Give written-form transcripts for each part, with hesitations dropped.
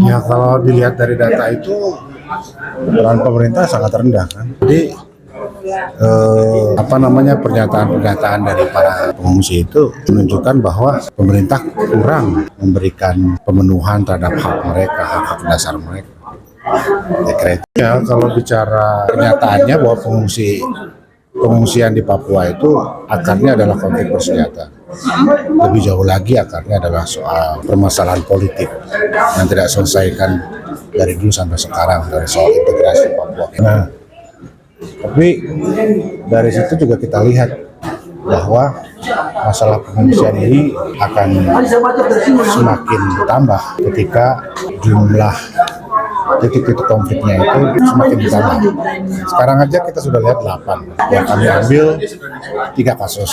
Ya kalau dilihat dari data itu peran pemerintah sangat rendah kan. Jadi pernyataan-pernyataan dari para pengungsi itu menunjukkan bahwa pemerintah kurang memberikan pemenuhan terhadap hak mereka, hak-hak dasar mereka. Ya, kalau bicara kenyataannya bahwa pengungsian di Papua itu akarnya adalah konflik bersenjata. Lebih jauh lagi akarnya adalah soal permasalahan politik yang tidak selesaikan dari dulu sampai sekarang, dari soal integrasi Papua. Nah, tapi dari situ juga kita lihat bahwa masalah pengungsian ini akan semakin bertambah ketika jumlah titik-titik konfliknya itu semakin bertambah. Sekarang aja kita sudah lihat 8 yang kami ambil 3 kasus,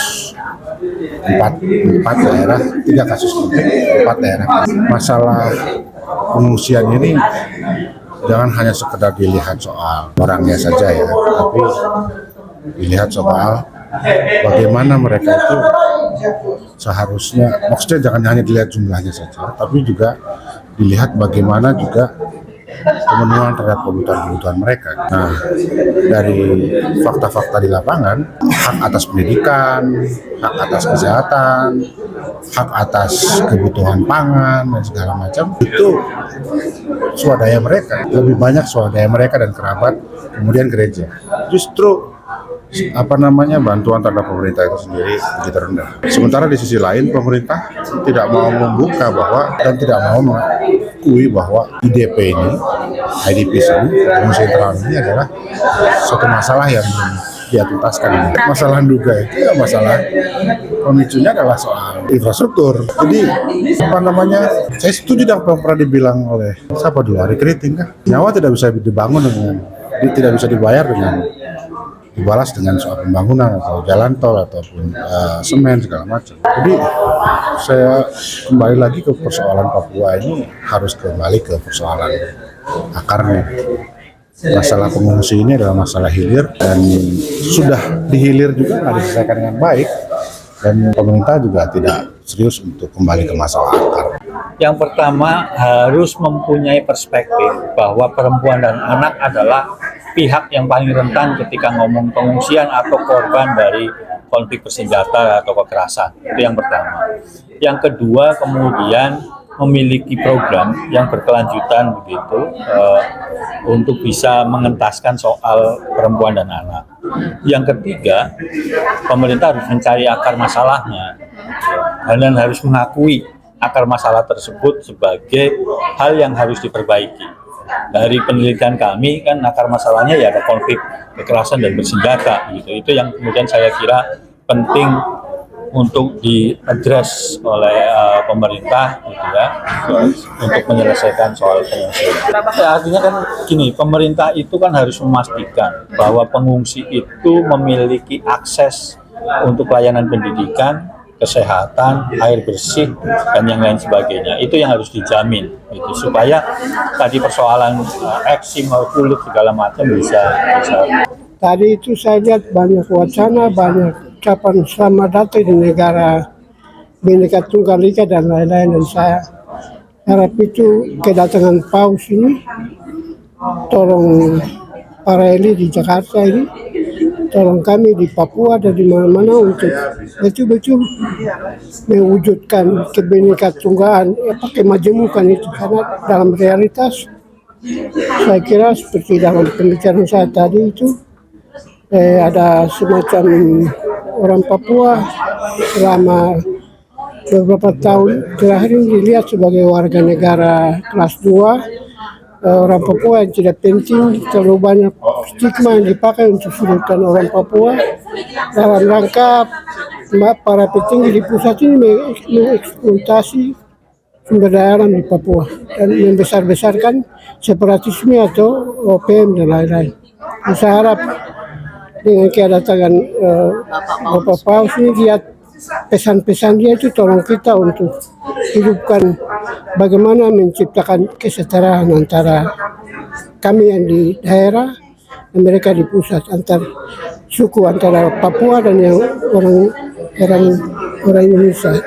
4 daerah, 3 kasus konflik, 4 daerah. Masalah pengungsian ini jangan hanya sekedar dilihat soal orangnya saja ya, tapi dilihat soal bagaimana mereka itu seharusnya, maksudnya jangan hanya dilihat jumlahnya saja, tapi juga dilihat bagaimana juga pemenuhan terhadap kebutuhan-kebutuhan mereka. Nah, dari fakta-fakta di lapangan, hak atas pendidikan, hak atas kesehatan, hak atas kebutuhan pangan dan segala macam itu swadaya mereka, lebih banyak swadaya mereka dan kerabat, kemudian gereja. Justru bantuan terhadap pemerintah itu sendiri begitu rendah. Sementara di sisi lain pemerintah tidak mau membuka bahwa dan tidak mau mengakui bahwa IDP ini, pengungsi internal ini adalah suatu masalah yang belum dia tuntaskan. Masalah duga itu ya masalah pemicunya adalah soal infrastruktur. Jadi saya setuju dengan apa yang pernah dibilang oleh siapa dulu, Ari Kriting kan, nyawa tidak bisa dibangun tidak bisa dibayar dibalas dengan soal pembangunan atau jalan tol ataupun semen segala macam. Jadi saya kembali lagi ke persoalan Papua ini, harus kembali ke persoalan akarnya. Masalah pengungsi ini adalah masalah hilir dan sudah dihilir juga nggak diselesaikan dengan baik, dan pemerintah juga tidak serius untuk kembali ke masalah akar. Yang pertama harus mempunyai perspektif bahwa perempuan dan anak adalah pihak yang paling rentan ketika ngomong pengungsian atau korban dari konflik bersenjata atau kekerasan. Itu yang pertama. Yang kedua, kemudian memiliki program yang berkelanjutan begitu untuk bisa mengentaskan soal perempuan dan anak. Yang ketiga, pemerintah harus mencari akar masalahnya dan harus mengakui akar masalah tersebut sebagai hal yang harus diperbaiki. Dari penelitian kami kan akar masalahnya ya ada konflik kekerasan dan bersenjata gitu. Itu yang kemudian saya kira penting untuk diadres oleh pemerintah gitu ya, untuk menyelesaikan soal pengungsian. Ya, artinya kan gini, pemerintah itu kan harus memastikan bahwa pengungsi itu memiliki akses untuk layanan pendidikan, kesehatan, air bersih, dan yang lain sebagainya. Itu yang harus dijamin, gitu, supaya tadi persoalan eksim, kulit segala macam bisa. Tadi itu saya lihat banyak wacana, banyak ucapan selamat datang di negara Bhinneka Tunggal Ika dan lain-lain, dan saya harap itu kedatangan Paus ini tolong para elit di Jakarta ini, tolong kami di Papua dan di mana-mana untuk betul-betul mewujudkan kebinekaan tunggalan, kemajemukan itu, karena dalam realitas saya kira seperti dalam pembicaraan saya tadi itu ada semacam orang Papua selama beberapa tahun terakhir ini dilihat sebagai warga negara kelas 2, orang Papua yang tidak penting, terlalu banyak stigma yang dipakai untuk sudutkan orang Papua dalam rangka para petinggi di pusat ini mengeksploitasi sumber daya alam di Papua dan membesar-besarkan separatisme atau OPM dan lain-lain. Saya harap dengan kedatangan Bapak Paus ini, lihat pesan-pesan dia itu tolong kita untuk hidupkan bagaimana menciptakan kesetaraan antara kami yang di daerah dan mereka di pusat, antar suku, antara Papua dan yang orang Indonesia.